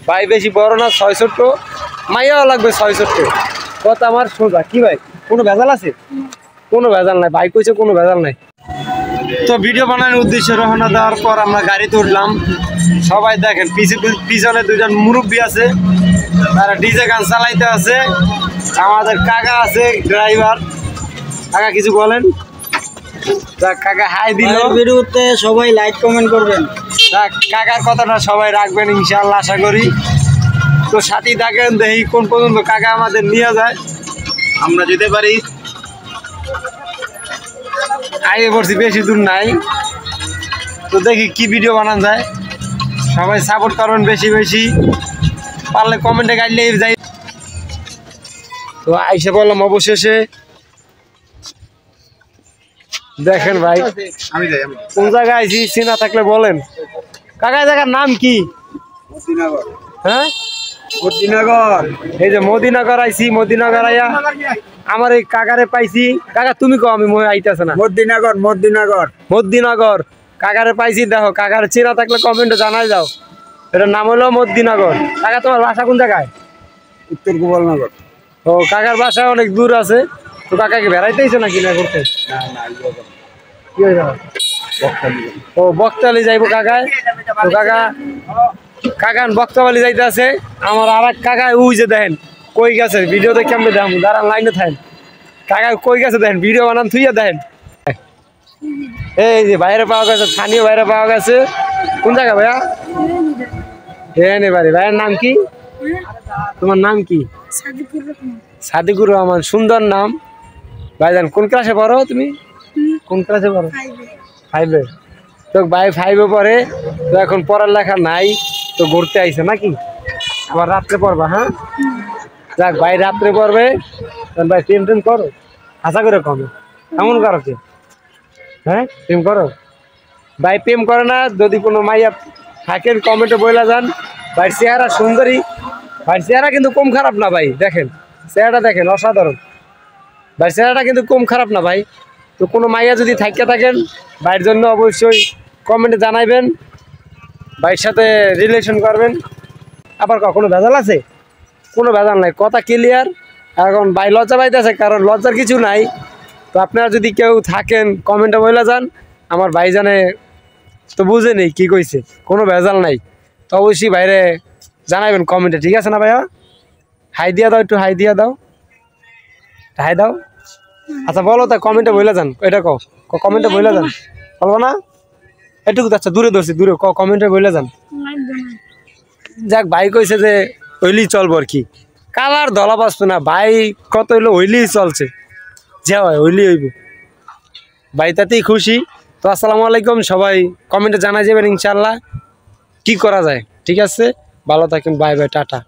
ভাই বেশি বড় না 6 ছোট মাইয়াও লাগবে 6 ছোট কথা আমার সোজা কি ভাই কোনো ভেজাল আছে কোনো ভেজাল নাই ভাই কইছে কোনো ভেজাল নাই তো ভিডিও বানানোর উদ্দেশ্যে রওনা দেওয়ার পর আমরা গাড়িতে উঠলাম সবাই দেখেন পিছনে দুজন মুরব্বী আছে তারা ডিজে গান চালাইতে আছে আমাদের কাকা আছে ড্রাইভার কাকা কিছু বলেন কাকা হাই দিল ভিডিওতে সবাই লাইক কমেন্ট করবেন কাকার কথাটা সবাই রাখবেন ইনশাআল্লাহ আশা করি তো সাথী থাকেন দেখি কোন পর্যন্ত কাকা আমাদের নিয়ে যায় আমরা যেতে পারি আগে পড়ছি বেশি দূর নাই তো দেখি কি ভিডিও বানানো যায় সবাই সাপোর্ট করবেন বেশি বেশি পারলে কমেন্টে গাইলে যাই তো আইসে বললাম অবশেষে দেখেন ভাই আমি যাই কোন জায়গায় আইছি চিনা থাকলে বলেন কাকা জায়গার নাম কি মদিনাগর হ্যাঁ মদিনাগর এই যে মদিনাগর আইছি মদিনাগর আইয়া আমার এই কাকারে পাইছি কাকা তুমি কও আমি আইতাছ না মদিনাগর মদিনাগর মদিনাগর কাকারে পাইছি দেখো কাকার চিনা থাকলে কমেন্টে জানাই দাও এটার নাম হলো মদিনাগর কাকা তোমার বাসা কোন জায়গায় উত্তর গোপালনগর ও কাকার বাসা অনেক দূর আছে তো কাকাকে বেড়াইতেইছো নাকি না করতে কি হয়ে যাবে ও বকতালি যাইবো কাকায় তো কাকান বক্তাবালি যাইতে আছে আমার আর এক কাকায় উই যে দেখেন কই গেছে ভিডিওতে কেমনে দেখেন দাঁড়ান লাইনে থাকেন কাকা কই গেছে দেখেন ভিডিও বানান থুইয়া দেখেন এই যে বাইরে পাওয়া গেছে স্থানীয় বাইরে পাওয়া গেছে কোন জায়গা ভাইয়া বাড়ি ভাইয়ের নাম কি তোমার নাম কি সাদিকুর রহমান সুন্দর নাম ভাইজান কোন ক্লাসে পড়ো তুমি কোন ক্লাসে পড়ো 5-এ তো ভাই 5-এ পড়ে তো এখন পড়ার লেখা নাই তো ঘুরতে আইছে নাকি আবার রাত্রে পড়বা হ্যাঁ যাক ভাই রাত্রে পড়বে ভাই প্রেম টেম করো আশা করে কমে এমন করো কি হ্যাঁ প্রেম করো ভাই প্রেম করে না যদি কোনো মাইয়া থাকেন কমেন্টে বইলা যান ভাই চেহারা সুন্দরী ভাই চেহারা কিন্তু কম খারাপ না ভাই দেখেন চেহারাটা দেখেন অসাধারণ ভাই চেহারাটা কিন্তু কম খারাপ না ভাই তো কোনো মাইয়া যদি থাইকা থাকেন ভাইয়ের জন্য অবশ্যই কমেন্টে জানাইবেন ভাইয়ের সাথে রিলেশন করবেন আবার কোনো ভেজাল আছে কোনো ভেজাল নাই কথা ক্লিয়ার এখন ভাই লজ্জা পাইতেছে কারণ লজ্জার কিছু নাই তো আপনারা যদি কেউ থাকেন কমেন্টে বলে যান আমার ভাই জানে তো বুঝে নেই কী কইছে কোনো ভেজাল নাই তো অবশ্যই বাইরে জানাবেন কমেন্টে ঠিক আছে না ভাইয়া হাই দিয়া দাও একটু হাই দিয়া দাও হাই দাও আচ্ছা বলো তা কমেন্টে বলে যান এটা কমেন্টে বলে যান বলবো না এটুকু আচ্ছা দূরে ধরছি দূরে কমেন্টে বলে যান যাক ভাই কইছে যে হইলি চলবো আর কি কালার ধলা বাঁচতো না ভাই কত হইলো হইলেই চলছে যে হয় হইলি হইব ভাই তাতেই খুশি তো আসসালামু আলাইকুম সবাই কমেন্টে জানাই যাবেন ইনশাল্লাহ কি করা যায় ঠিক আছে ভালো থাকেন বাই বাই টাটা